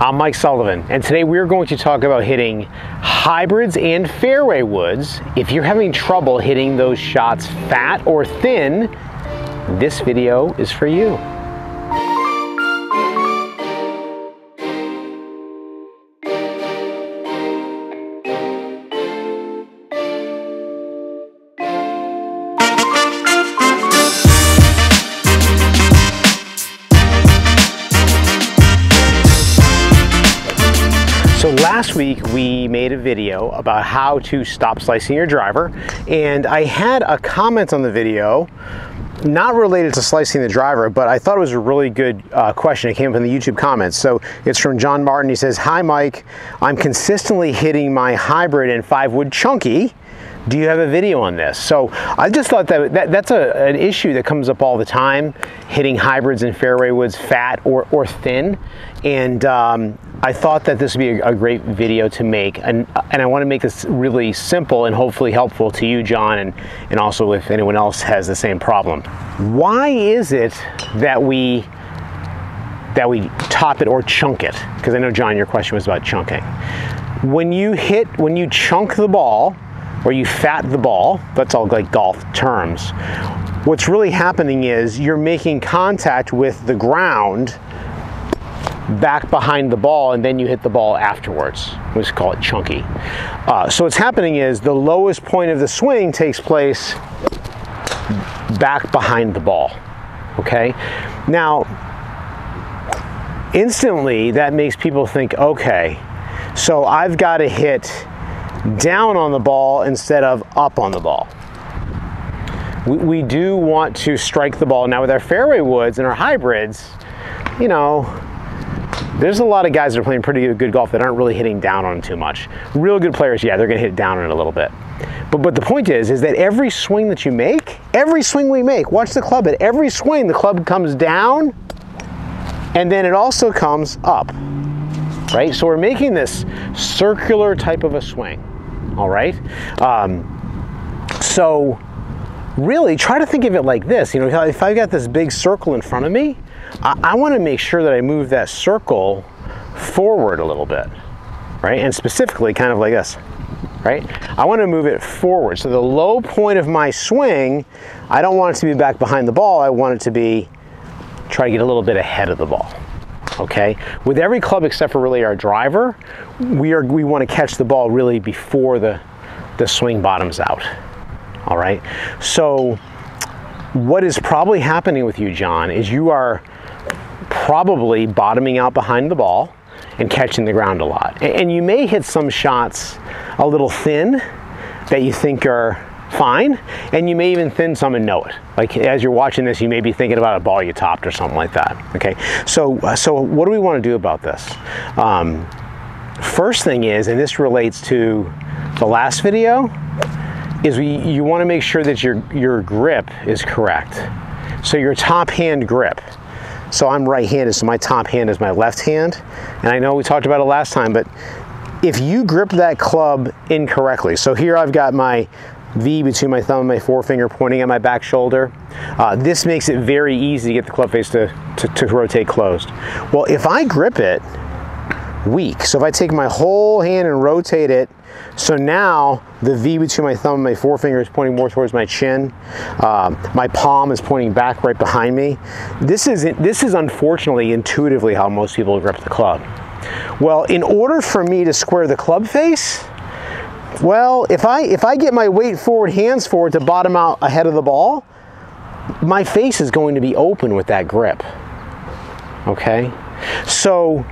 I'm Mike Sullivan, and today we're going to talk about hitting hybrids and fairway woods. If you're having trouble hitting those shots fat or thin, this video is for you. So last week we made a video about how to stop slicing your driver, and I had a comment on the video not related to slicing the driver, but I thought it was a really good question. It came up in the YouTube comments. So it's from John Martin. He says, "Hi Mike, I'm consistently hitting my hybrid and 5-wood chunky. Do you have a video on this?" So I just thought that's an issue that comes up all the time, hitting hybrids and fairway woods fat or thin. And I thought that this would be a great video to make. And I want to make this really simple and hopefully helpful to you, John, and also if anyone else has the same problem. Why is it that we top it or chunk it? Because I know, John, your question was about chunking. When you chunk the ball, or you fat the ball, that's all like golf terms, what's really happening is you're making contact with the ground back behind the ball, and then you hit the ball afterwards. We just call it chunky. So what's happening is the lowest point of the swing takes place back behind the ball, okay? Now, instantly that makes people think, okay, so I've got to hit down on the ball instead of up on the ball. We do want to strike the ball. Now with our fairway woods and our hybrids, you know, there's a lot of guys that are playing pretty good golf that aren't really hitting down on it too much. Real good players, yeah, they're gonna hit down on it a little bit. But the point is that every swing that you make, every swing we make, watch the club, at every swing the club comes down and then it also comes up, right? So we're making this circular type of a swing, all right? So really try to think of it like this. You know, if I've got this big circle in front of me, I want to make sure that I move that circle forward a little bit, right? And specifically kind of like this, right? I want to move it forward. So the low point of my swing, I don't want it to be back behind the ball. I want it to be, try to get a little bit ahead of the ball, okay? With every club except for really our driver, we want to catch the ball really before the swing bottoms out, all right? So what is probably happening with you, John, is you are probably bottoming out behind the ball and catching the ground a lot. And you may hit some shots a little thin that you think are fine, and you may even thin some and know it. Like as you're watching this, you may be thinking about a ball you topped or something like that, okay? So what do we want to do about this? First thing is, and this relates to the last video, is you want to make sure that your grip is correct. So your top hand grip. So I'm right-handed, so my top hand is my left hand. And I know we talked about it last time, but if you grip that club incorrectly, so here I've got my V between my thumb and my forefinger pointing at my back shoulder. This makes it very easy to get the club face to rotate closed. Well, if I grip it weak, so if I take my whole hand and rotate it, so now the V between my thumb and my forefinger is pointing more towards my chin. My palm is pointing back right behind me. This is unfortunately intuitively how most people grip the club. Well, in order for me to square the club face, well, if I get my weight forward, hands forward to bottom out ahead of the ball, my face is going to be open with that grip, okay? So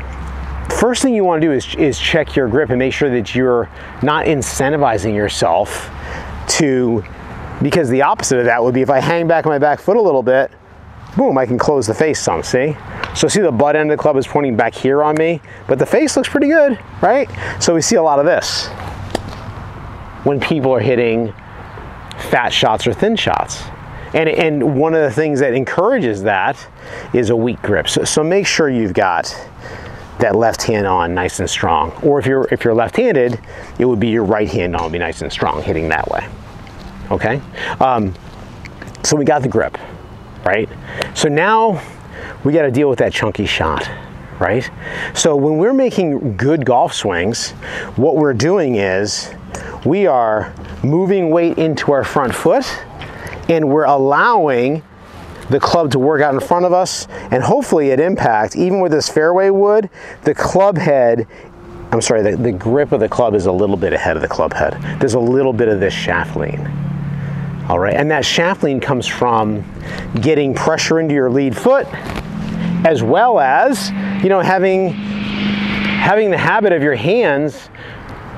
first thing you want to do is check your grip and make sure that you're not incentivizing yourself to, because the opposite of that would be if I hang back my back foot a little bit, boom, I can close the face some, see? So see the butt end of the club is pointing back here on me, but the face looks pretty good, right? So we see a lot of this when people are hitting fat shots or thin shots. And one of the things that encourages that is a weak grip. So make sure you've got that left hand on nice and strong. Or if you're left-handed, it would be your right hand on, be nice and strong, hitting that way. Okay? So we got the grip, right? So now we got to deal with that chunky shot. right? So when we're making good golf swings, what we're doing is we are moving weight into our front foot, and we're allowing the club to work out in front of us, and hopefully at impact, even with this fairway wood, the club head, I'm sorry, the grip of the club is a little bit ahead of the club head. There's a little bit of this shaft lean. All right, and that shaft lean comes from getting pressure into your lead foot, as well as, you know, having the habit of your hands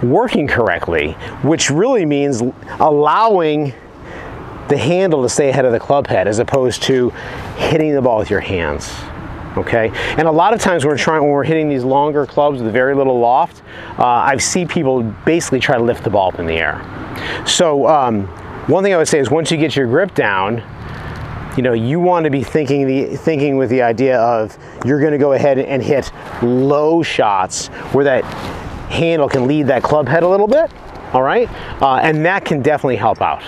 working correctly, which really means allowing the handle to stay ahead of the club head as opposed to hitting the ball with your hands. Okay, and a lot of times when we're hitting these longer clubs with very little loft, I've seen people basically try to lift the ball up in the air. So one thing I would say is once you get your grip down, you know, you want to be thinking with the idea of you're going to go ahead and hit low shots where that handle can lead that club head a little bit. All right, and that can definitely help out.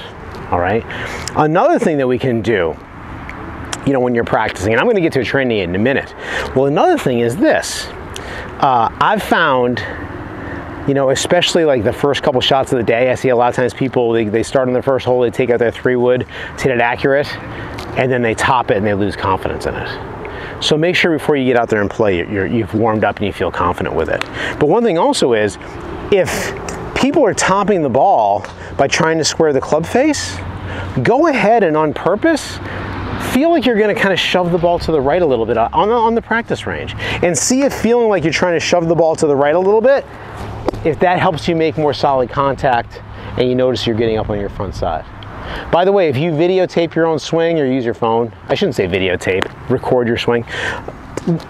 All right. Another thing that we can do, you know, when you're practicing, and I'm going to get to a training aid in a minute. Well, another thing is this. I've found, you know, especially like the first couple shots of the day, I see a lot of times people, they start on the first hole, they take out their 3-wood to hit it accurate, and then they top it and they lose confidence in it. So make sure before you get out there and play, you've warmed up and you feel confident with it. But one thing also is, if people are topping the ball by trying to square the club face, go ahead and on purpose feel like you're going to kind of shove the ball to the right a little bit on the practice range, and see if feeling like you're trying to shove the ball to the right a little bit, if that helps you make more solid contact and you notice you're getting up on your front side. By the way, if you videotape your own swing or use your phone, I shouldn't say videotape, record your swing,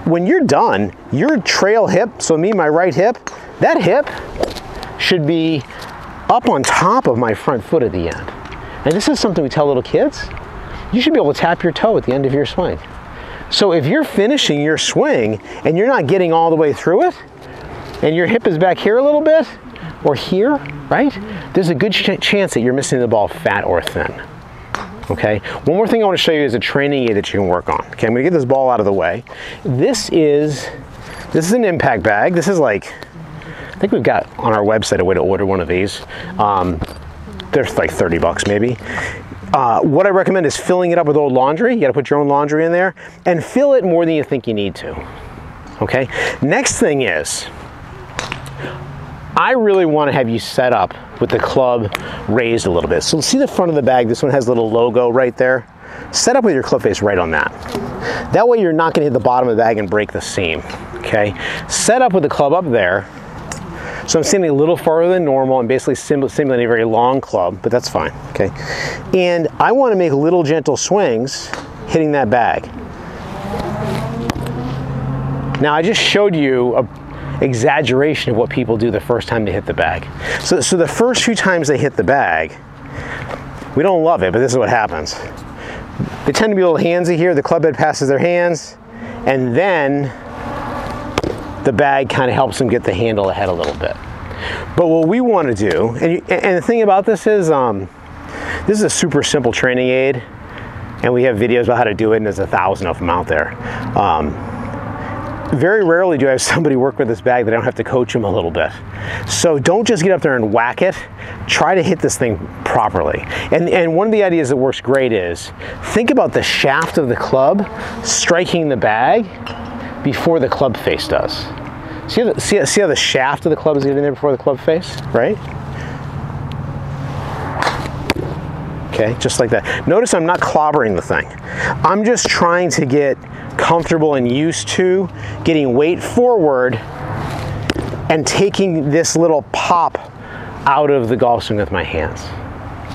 when you're done, your trail hip, so my right hip, that hip should be up on top of my front foot at the end. And this is something we tell little kids. You should be able to tap your toe at the end of your swing. So if you're finishing your swing and you're not getting all the way through it, and your hip is back here a little bit, or here, right? There's a good chance that you're missing the ball fat or thin. Okay? One more thing I want to show you is a training aid that you can work on. Okay, I'm going to get this ball out of the way. This is an impact bag. This is like, I think we've got on our website a way to order one of these. They're like 30 bucks maybe. What I recommend is filling it up with old laundry. You got to put your own laundry in there and fill it more than you think you need to. Okay? Next thing is, I really want to have you set up with the club raised a little bit. So see the front of the bag, this one has a little logo right there. Set up with your club face right on that. That way you're not going to hit the bottom of the bag and break the seam. Okay? Set up with the club up there. So I'm standing a little farther than normal. I'm basically simulating a very long club, but that's fine. Okay? And I want to make little gentle swings hitting that bag. Now I just showed you a exaggeration of what people do the first time they hit the bag. So the first few times they hit the bag, we don't love it, but this is what happens. They tend to be a little handsy here. The club head passes their hands, and then the bag kind of helps them get the handle ahead a little bit. But what we want to do, and the thing about this is a super simple training aid, and we have videos about how to do it, and there's 1,000 of them out there. Very rarely do I have somebody work with this bag that I don't have to coach them a little bit. So don't just get up there and whack it. Try to hit this thing properly. And one of the ideas that works great is, think about the shaft of the club striking the bag before the club face does. See how the shaft of the club is getting there before the club face, right? Okay, just like that. Notice I'm not clobbering the thing. I'm just trying to get comfortable and used to getting weight forward and taking this little pop out of the golf swing with my hands.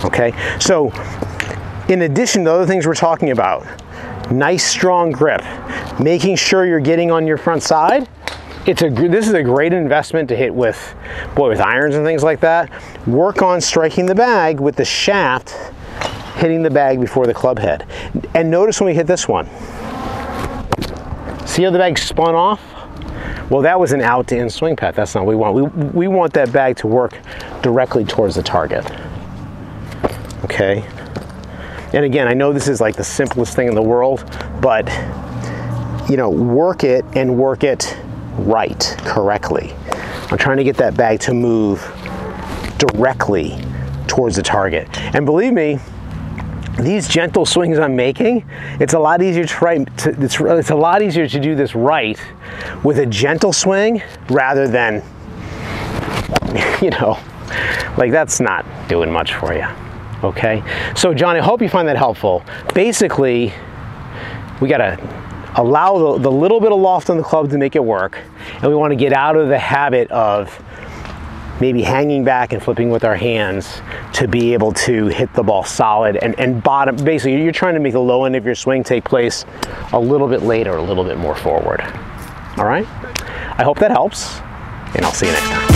Okay, so in addition to other things we're talking about, nice strong grip, making sure you're getting on your front side. This is a great investment to hit with irons and things like that. Work on striking the bag with the shaft hitting the bag before the club head. And notice when we hit this one, see how the bag spun off? Well, that was an out to in swing path. That's not what we want. We want that bag to work directly towards the target. Okay? And again, I know this is like the simplest thing in the world, but you know, work it and work it right, correctly. I'm trying to get that bag to move directly towards the target. And believe me, these gentle swings I'm making, it's a lot easier it's a lot easier to do this right with a gentle swing rather than, you know, like that's not doing much for you. Okay, so John, I hope you find that helpful. Basically, we gotta allow the little bit of loft on the club to make it work, and we want to get out of the habit of maybe hanging back and flipping with our hands to be able to hit the ball solid and bottom. Basically, you're trying to make the low end of your swing take place a little bit later, a little bit more forward. All right, I hope that helps, and I'll see you next time.